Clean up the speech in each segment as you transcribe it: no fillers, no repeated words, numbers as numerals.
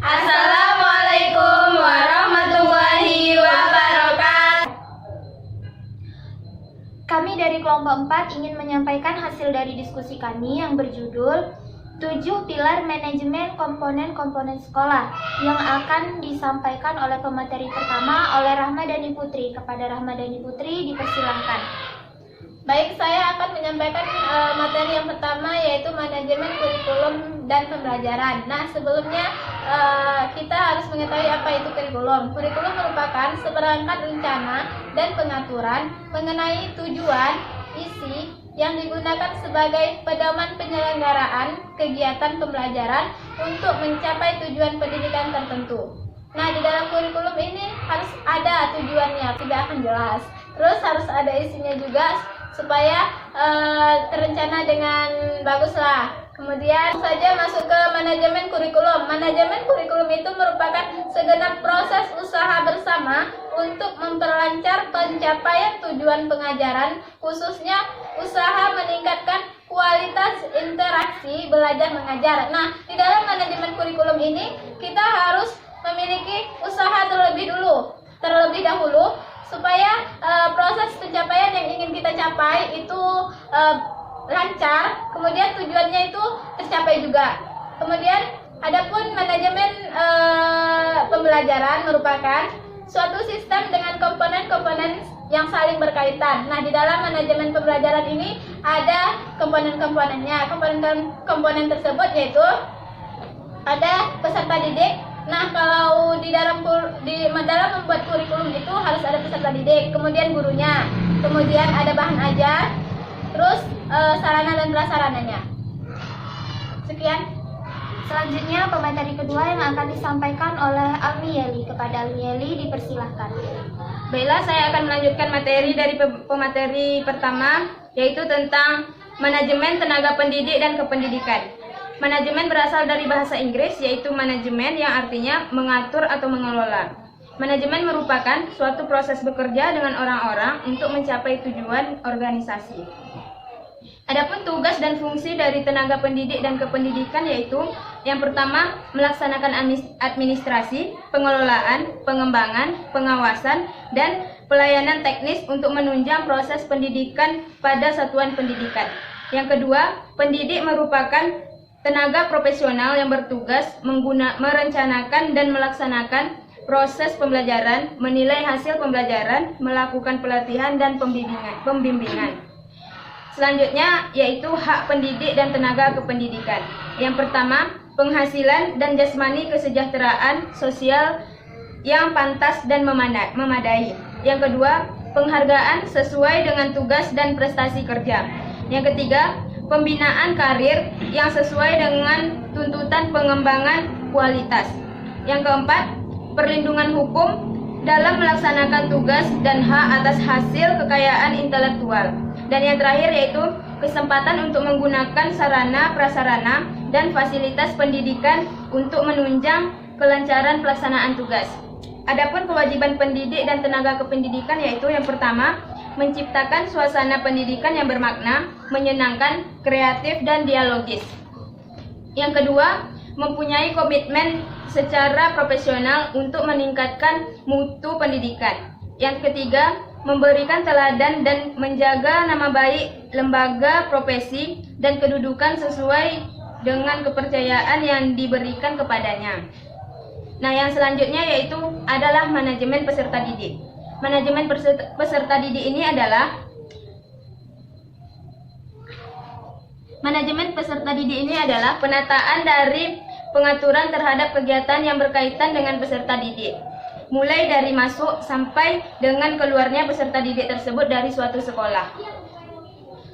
Assalamualaikum warahmatullahi wabarakatuh. Kami dari kelompok 4 ingin menyampaikan hasil dari diskusi kami yang berjudul 7 pilar manajemen komponen-komponen sekolah yang akan disampaikan oleh pemateri pertama oleh Rahmadani Putri. Kepada Rahmadani Putri dipersilahkan. Baik, saya akan menyampaikan materi yang pertama, yaitu manajemen kurikulum dan pembelajaran. Nah, sebelumnya kita harus mengetahui apa itu kurikulum. Kurikulum merupakan seperangkat rencana dan pengaturan mengenai tujuan, isi, yang digunakan sebagai pedoman penyelenggaraan kegiatan pembelajaran untuk mencapai tujuan pendidikan tertentu. Nah, di dalam kurikulum ini harus ada tujuannya, tidak akan jelas. Terus harus ada isinya juga supaya terencana dengan baguslah. Kemudian saja masuk ke manajemen kurikulum. Manajemen kurikulum itu merupakan segenap proses usaha bersama untuk memperlancar pencapaian tujuan pengajaran, khususnya usaha meningkatkan kualitas interaksi belajar mengajar. Nah, di dalam manajemen kurikulum ini kita harus memiliki usaha terlebih dahulu supaya proses pencapaian yang ingin kita capai itu lancar, kemudian tujuannya itu tercapai juga. Kemudian adapun manajemen pembelajaran merupakan suatu sistem dengan komponen-komponen yang saling berkaitan. Nah, di dalam manajemen pembelajaran ini ada komponen-komponennya. Komponen tersebut yaitu ada peserta didik. Nah, kalau di dalam membuat kurikulum itu harus ada peserta didik, kemudian gurunya, kemudian ada bahan ajar, terus sarana dan prasarananya. Sekian. Selanjutnya pemateri kedua yang akan disampaikan oleh Almi Yeli. Kepada Almi Yeli dipersilahkan. Baiklah, saya akan melanjutkan materi dari pemateri pertama, yaitu tentang manajemen tenaga pendidik dan kependidikan. Manajemen berasal dari bahasa Inggris, yaitu manajemen yang artinya mengatur atau mengelola. Manajemen merupakan suatu proses bekerja dengan orang-orang untuk mencapai tujuan organisasi. Adapun tugas dan fungsi dari tenaga pendidik dan kependidikan yaitu yang pertama, melaksanakan administrasi, pengelolaan, pengembangan, pengawasan, dan pelayanan teknis untuk menunjang proses pendidikan pada satuan pendidikan. Yang kedua, pendidik merupakan tenaga profesional yang bertugas merencanakan dan melaksanakan proses pembelajaran, menilai hasil pembelajaran, melakukan pelatihan dan pembimbingan. Selanjutnya yaitu hak pendidik dan tenaga kependidikan. Yang pertama, penghasilan dan jasmani kesejahteraan sosial yang pantas dan memadai. Yang kedua, penghargaan sesuai dengan tugas dan prestasi kerja. Yang ketiga, pembinaan karir yang sesuai dengan tuntutan pengembangan kualitas. Yang keempat, perlindungan hukum dalam melaksanakan tugas dan hak atas hasil kekayaan intelektual. Dan yang terakhir yaitu kesempatan untuk menggunakan sarana, prasarana, dan fasilitas pendidikan untuk menunjang kelancaran pelaksanaan tugas. Adapun kewajiban pendidik dan tenaga kependidikan yaitu yang pertama, menciptakan suasana pendidikan yang bermakna, menyenangkan, kreatif, dan dialogis. Yang kedua, mempunyai komitmen secara profesional untuk meningkatkan mutu pendidikan. Yang ketiga, memberikan teladan dan menjaga nama baik lembaga, profesi, dan kedudukan sesuai dengan kepercayaan yang diberikan kepadanya. Nah, yang selanjutnya yaitu adalah manajemen peserta didik. Manajemen peserta didik ini adalah penataan dari pengaturan terhadap kegiatan yang berkaitan dengan peserta didik, mulai dari masuk sampai dengan keluarnya peserta didik tersebut dari suatu sekolah.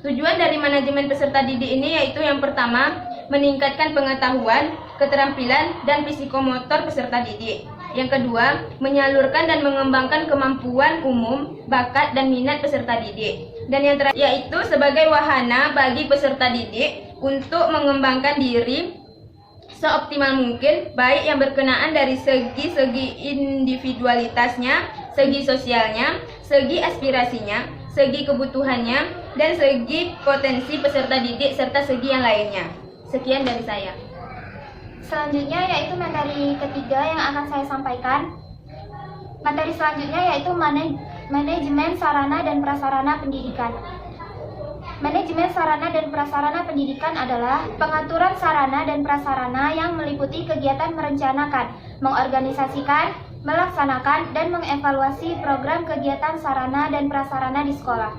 Tujuan dari manajemen peserta didik ini yaitu yang pertama, meningkatkan pengetahuan, keterampilan, dan psikomotor peserta didik. Yang kedua, menyalurkan dan mengembangkan kemampuan umum, bakat, dan minat peserta didik. Dan yang terakhir yaitu sebagai wahana bagi peserta didik untuk mengembangkan diri seoptimal mungkin, baik yang berkenaan dari segi individualitasnya, segi sosialnya, segi aspirasinya, segi kebutuhannya, dan segi potensi peserta didik serta segi yang lainnya. Sekian dari saya. Selanjutnya yaitu materi ketiga yang akan saya sampaikan. Materi selanjutnya yaitu manajemen sarana dan prasarana pendidikan. Manajemen sarana dan prasarana pendidikan adalah pengaturan sarana dan prasarana yang meliputi kegiatan merencanakan, mengorganisasikan, melaksanakan, dan mengevaluasi program kegiatan sarana dan prasarana di sekolah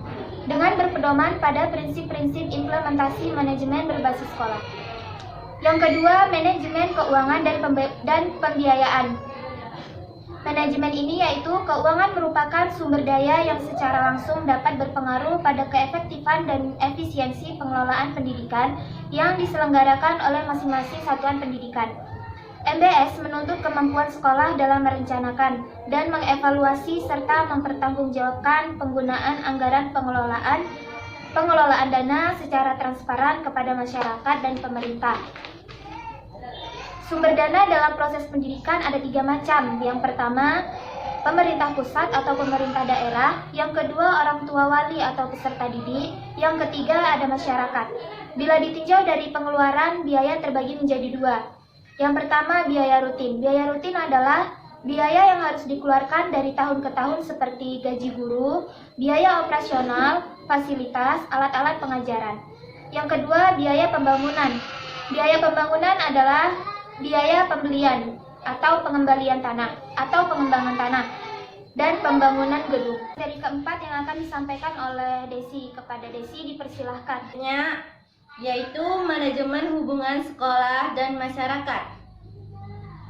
dengan berpedoman pada prinsip-prinsip implementasi manajemen berbasis sekolah. Yang kedua, manajemen keuangan dan pembiayaan. Manajemen ini yaitu keuangan merupakan sumber daya yang secara langsung dapat berpengaruh pada keefektifan dan efisiensi pengelolaan pendidikan yang diselenggarakan oleh masing-masing satuan pendidikan. MBS menuntut kemampuan sekolah dalam merencanakan dan mengevaluasi serta mempertanggungjawabkan penggunaan anggaran pengelolaan dana secara transparan kepada masyarakat dan pemerintah. Sumber dana dalam proses pendidikan ada 3 macam. Yang pertama, pemerintah pusat atau pemerintah daerah. Yang kedua, orang tua wali atau peserta didik. Yang ketiga, ada masyarakat. Bila ditinjau dari pengeluaran, biaya terbagi menjadi 2. Yang pertama, biaya rutin. Biaya rutin adalah biaya yang harus dikeluarkan dari tahun ke tahun seperti gaji guru, biaya operasional, fasilitas, alat-alat pengajaran. Yang kedua, biaya pembangunan. Biaya pembangunan adalah biaya pembelian atau pengembalian tanah atau pengembangan tanah dan pembangunan gedung. Dari keempat yang akan disampaikan oleh Desi, kepada Desi dipersilahkan. Yaitu manajemen hubungan sekolah dan masyarakat.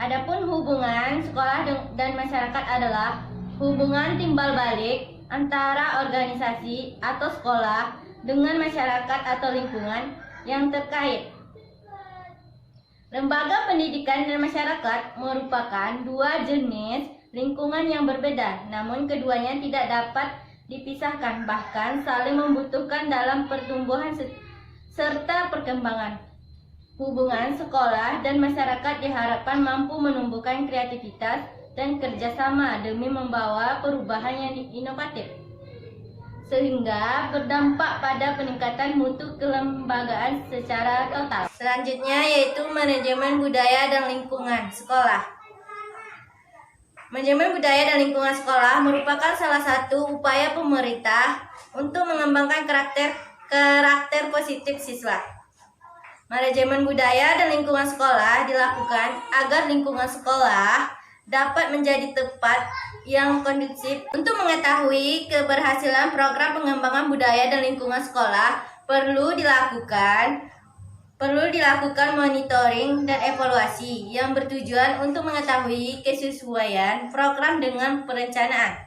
Adapun hubungan sekolah dan masyarakat adalah hubungan timbal balik antara organisasi atau sekolah dengan masyarakat atau lingkungan yang terkait. Lembaga pendidikan dan masyarakat merupakan 2 jenis lingkungan yang berbeda, namun keduanya tidak dapat dipisahkan, bahkan saling membutuhkan dalam pertumbuhan serta perkembangan. Hubungan sekolah dan masyarakat diharapkan mampu menumbuhkan kreativitas dan kerjasama demi membawa perubahan yang inovatif, sehingga berdampak pada peningkatan mutu kelembagaan secara total. Selanjutnya yaitu manajemen budaya dan lingkungan sekolah. Manajemen budaya dan lingkungan sekolah merupakan salah satu upaya pemerintah untuk mengembangkan karakter positif siswa. Manajemen budaya dan lingkungan sekolah dilakukan agar lingkungan sekolah dapat menjadi tempat yang kondusif. Untuk mengetahui keberhasilan program pengembangan budaya dan lingkungan sekolah, perlu dilakukan monitoring dan evaluasi yang bertujuan untuk mengetahui kesesuaian program dengan perencanaan.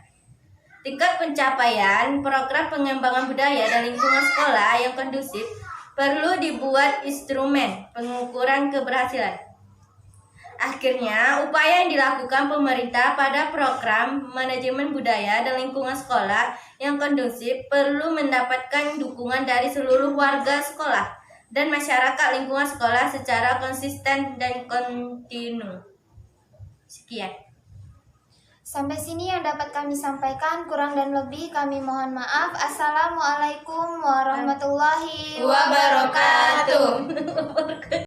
Tingkat pencapaian program pengembangan budaya dan lingkungan sekolah yang kondusif perlu dibuat instrumen pengukuran keberhasilan. Akhirnya, upaya yang dilakukan pemerintah pada program manajemen budaya dan lingkungan sekolah yang kondusif perlu mendapatkan dukungan dari seluruh warga sekolah dan masyarakat lingkungan sekolah secara konsisten dan kontinu. Sekian. Sampai sini yang dapat kami sampaikan, kurang dan lebih kami mohon maaf. Assalamualaikum warahmatullahi wabarakatuh.